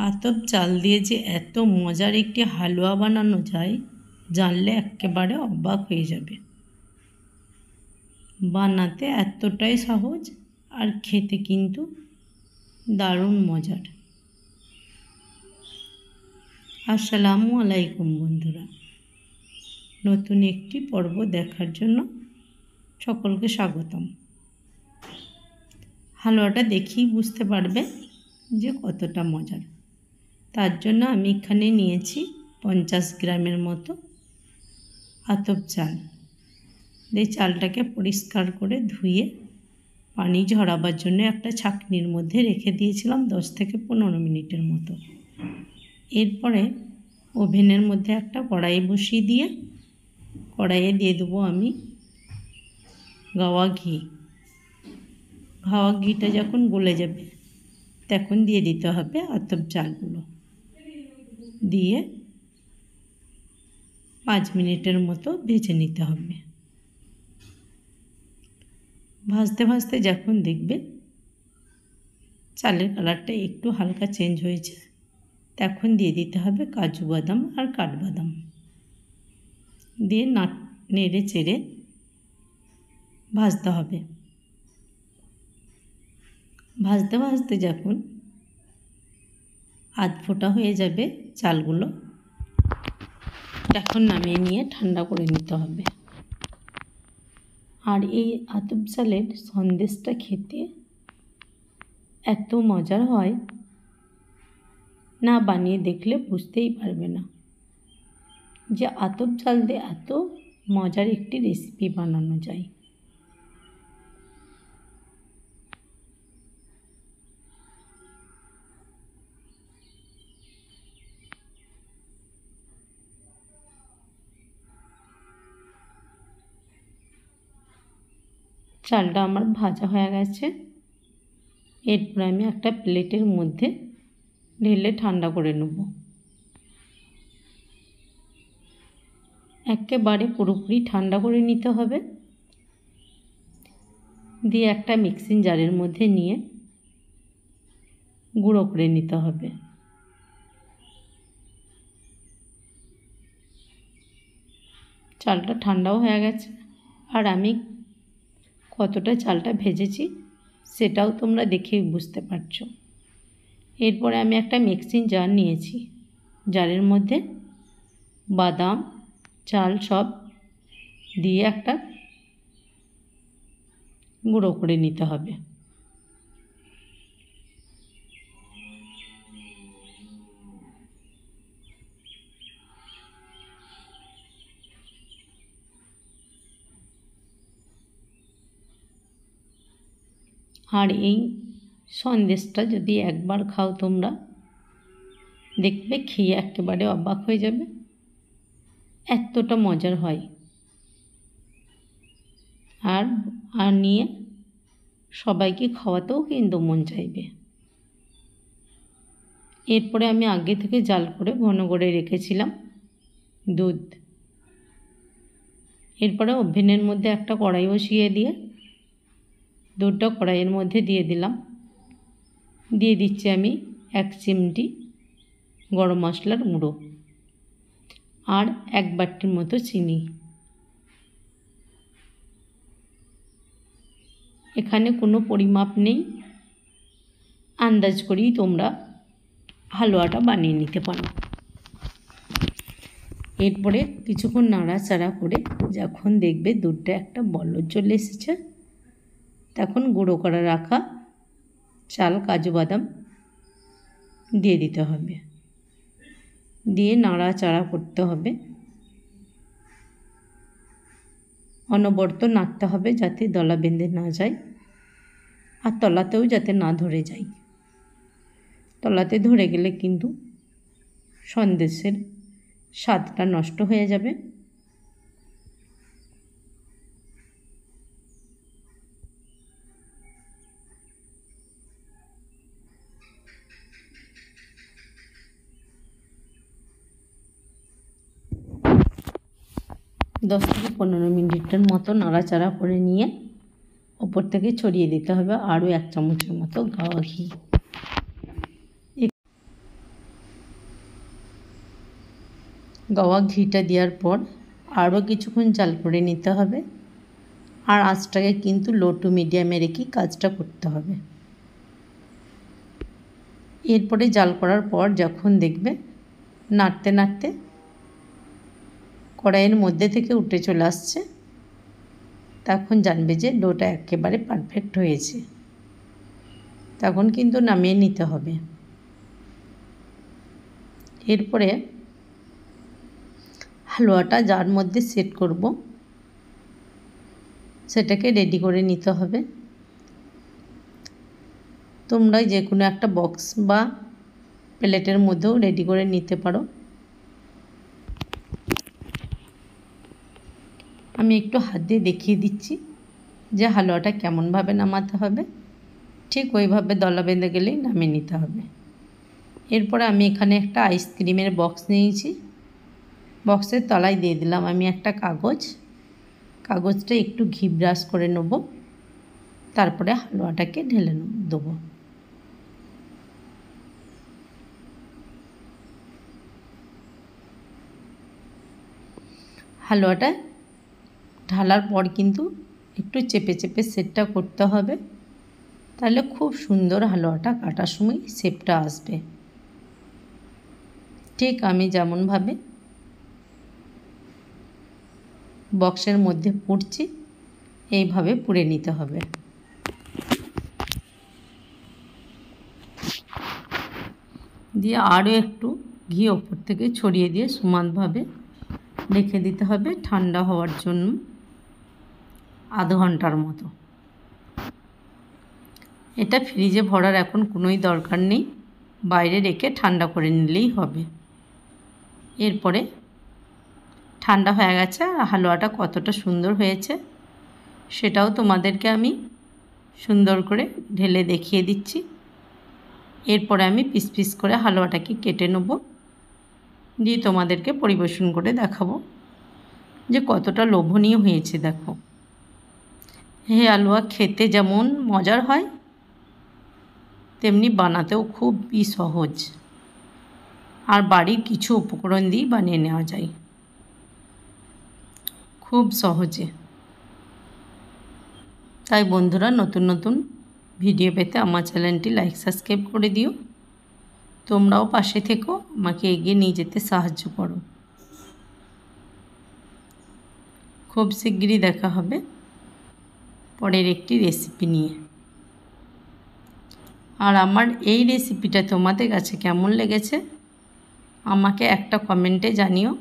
আতপ চাল দিয়ে যে এত মজার একটি হালুয়া বানানো যায় জানলে একেবারে অবাক হয়ে যাবে। বানাতে এতটাই সহজ আর খেতে কিন্তু দারুণ মজার। আসসালামু আলাইকুম বন্ধুরা, নতুন একটি পর্ব দেখার জন্য সকলকে স্বাগতম। হালুয়াটা দেখেই বুঝতে পারবে যে কতটা মজার। তার জন্য আমি এখানে নিয়েছি 50 গ্রামের মতো আতপ চাল। এই চালটাকে পরিষ্কার করে ধুয়ে পানি ঝরাবার জন্য একটা ছাঁকনির মধ্যে রেখে দিয়েছিলাম 10 থেকে 15 মিনিটের মতো। এরপরে ওভেনের মধ্যে একটা কড়াই বসিয়ে দিয়ে কড়াইয়ে দিয়ে দেবো আমি গাওয়া ঘি। গাওয়া ঘিটা যখন গলে যাবে তখন দিয়ে দিতে হবে আতপ চালগুলো, দিয়ে 5 মিনিটের মতো ভেজে নিতে হবে। ভাজতে ভাজতে যখন দেখবে চালের কালারটা একটু হালকা চেঞ্জ হয়েছে তখন দিয়ে দিতে হবে কাজু বাদাম আর কাঠবাদাম, দিয়ে নেড়ে চেড়ে ভাজতে হবে। ভাজতে ভাজতে যখন আধ ফোটা হয়ে যাবে চালগুলো, তখন নামিয়ে নিয়ে ঠান্ডা করে নিতে হবে। আর এই আতপ চালের সন্দেশটা খেতে এত মজার হয়, না বানিয়ে দেখলে বুঝতেই পারবে না যে আতপ চাল দিয়ে এত মজার একটি রেসিপি বানানো যায়। চালটা আমার ভাজা হয়ে গেছে। এরপর আমি একটা প্লেটের মধ্যে ঢেলে ঠান্ডা করে নেব। একেবারে পুরোপুরি ঠান্ডা করে নিতে হবে। দিয়ে একটা মিক্সিং জারের মধ্যে নিয়ে গুঁড়ো করে নিতে হবে। চালটা ঠান্ডাও হয়ে গেছে, আর আমি কতটা চালটা ভেজেছি সেটাও তোমরা দেখেই বুঝতে পারছো। এরপরে আমি একটা মিক্সিং জার নিয়েছি, জারের মধ্যে বাদাম চাল সব দিয়ে একটা গুঁড়ো করে নিতে হবে। আর এই সন্দেশটা যদি একবার খাও তোমরা, দেখবে খেয়ে একেবারে অবাক হয়ে যাবে, এতটা মজার হয়। আর নিয়ে সবাইকে খাওয়াতেও কিন্তু মন চাইবে। এরপরে আমি আগে থেকে জাল করে ঘন করে রেখেছিলাম দুধ। এরপরে ওভেনের মধ্যে একটা কড়াই বসিয়ে দিয়ে দুধটা কড়াইয়ের মধ্যে দিয়ে দিলাম। দিয়ে দিচ্ছি আমি 1 চিমটি গরম মশলার গুঁড়ো আর 1 বাটির মতো চিনি। এখানে কোনো পরিমাপ নেই, আন্দাজ করেই তোমরা হালুয়াটা বানিয়ে নিতে পারো। এরপরে কিছুক্ষণ নাড়াচাড়া করে যখন দেখবে দুধটা একটা বলক চলে এসেছে, তখন গুঁড়ো করা রাখা চাল কাজু বাদাম দিয়ে দিতে হবে। দিয়ে নাড়াচাড়া করতে হবে, অনবরত নাড়তে হবে যাতে দলা বেঁধে না যায়, আর তলাতেও যাতে না ধরে যায়। তলাতে ধরে গেলে কিন্তু সন্দেশের স্বাদটা নষ্ট হয়ে যাবে। দশ থেকে 15 মিনিটের মতো নাড়াচাড়া করে নিয়ে ওপর থেকে ছড়িয়ে দিতে হবে আরও 1 চামচের মতো গাওয়া ঘি। গাওয়া ঘিটা দেওয়ার পর আরও কিছুক্ষণ জাল করে নিতে হবে। আর আঁচটাকে কিন্তু লো টু মিডিয়ামে রেখে কাজটা করতে হবে। এরপরে জাল করার পর যখন দেখবে নাড়তে নাড়তে কড়াইয়ের মধ্যে থেকে উঠে চলে আসছে, তখন জানবে যে ডোটা একেবারে পারফেক্ট হয়েছে। তখন কিন্তু নামিয়ে নিতে হবে। এরপরে হালুয়াটা যার মধ্যে সেট করব সেটাকে রেডি করে নিতে হবে। তোমরা যে কোনো একটা বক্স বা প্লেটের মধ্যেও রেডি করে নিতে পারো। আমি একটু হাত দিয়ে দেখিয়ে দিচ্ছি যে হালুয়াটা কেমনভাবে নামাতে হবে। ঠিক ওইভাবে দলা বেঁধে গেলেই নামিয়ে নিতে হবে। এরপরে আমি এখানে একটা আইসক্রিমের বক্স নিয়েছি। বক্সের তলায় দিয়ে দিলাম আমি একটা কাগজটা একটু ঘি ব্রাশ করে নেব। তারপরে হালুয়াটাকে ঢেলে দেবো। হালুয়াটা ঢালার পর কিন্তু একটু চেপে চেপে সেটটা করতে হবে, তাহলে খুব সুন্দর হালুয়াটা কাটার সময় শেপটা আসবে। ঠিক আমি যেমনভাবে বক্সের মধ্যে পুড়ছি এইভাবে পুড়ে নিতে হবে। দিয়ে আরও একটু ঘি ওপর থেকে ছড়িয়ে দিয়ে সমানভাবে রেখে দিতে হবে ঠান্ডা হওয়ার জন্য আধ ঘন্টার মতো। এটা ফ্রিজে ভরার এখন কোনোই দরকার নেই, বাইরে রেখে ঠান্ডা করে নিলেই হবে। এরপরে ঠান্ডা হয়ে গেছে আর হালুয়াটা কতটা সুন্দর হয়েছে সেটাও তোমাদেরকে আমি সুন্দর করে ঢেলে দেখিয়ে দিচ্ছি। এরপরে আমি পিস পিস করে হালুয়াটাকে কেটে নেব, দিয়ে তোমাদেরকে পরিবেশন করে দেখাবো যে কতটা লোভনীয় হয়েছে। দেখো, এই হালুয়া খেতে যেমন মজার হয় তেমনি বানাতেও খুবই সহজ, আর বাড়ির কিছু উপকরণ দিয়েই বানিয়ে নেওয়া যায় খুব সহজে। তাই বন্ধুরা, নতুন নতুন ভিডিও পেতে আমার চ্যানেলটি লাইক সাবস্ক্রাইব করে দিও। তোমরাও পাশে থেকো, আমাকে এগিয়ে নিয়ে যেতে সাহায্য করো। খুব শিগগিরই দেখা হবে পরের একটি রেসিপি নিয়ে। আর আমার এই রেসিপিটা তোমাদের কাছে কেমন লেগেছে আমাকে একটা কমেন্টে জানিও,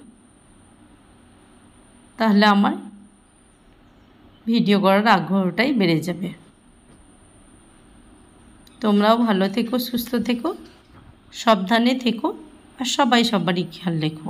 তাহলে আমার ভিডিও করার আগ্রহটাই বেড়ে যাবে। তোমরাও ভালো থেকো, সুস্থ থেকো, সাবধানে থেকো, আর সবারই খেয়াল রেখো।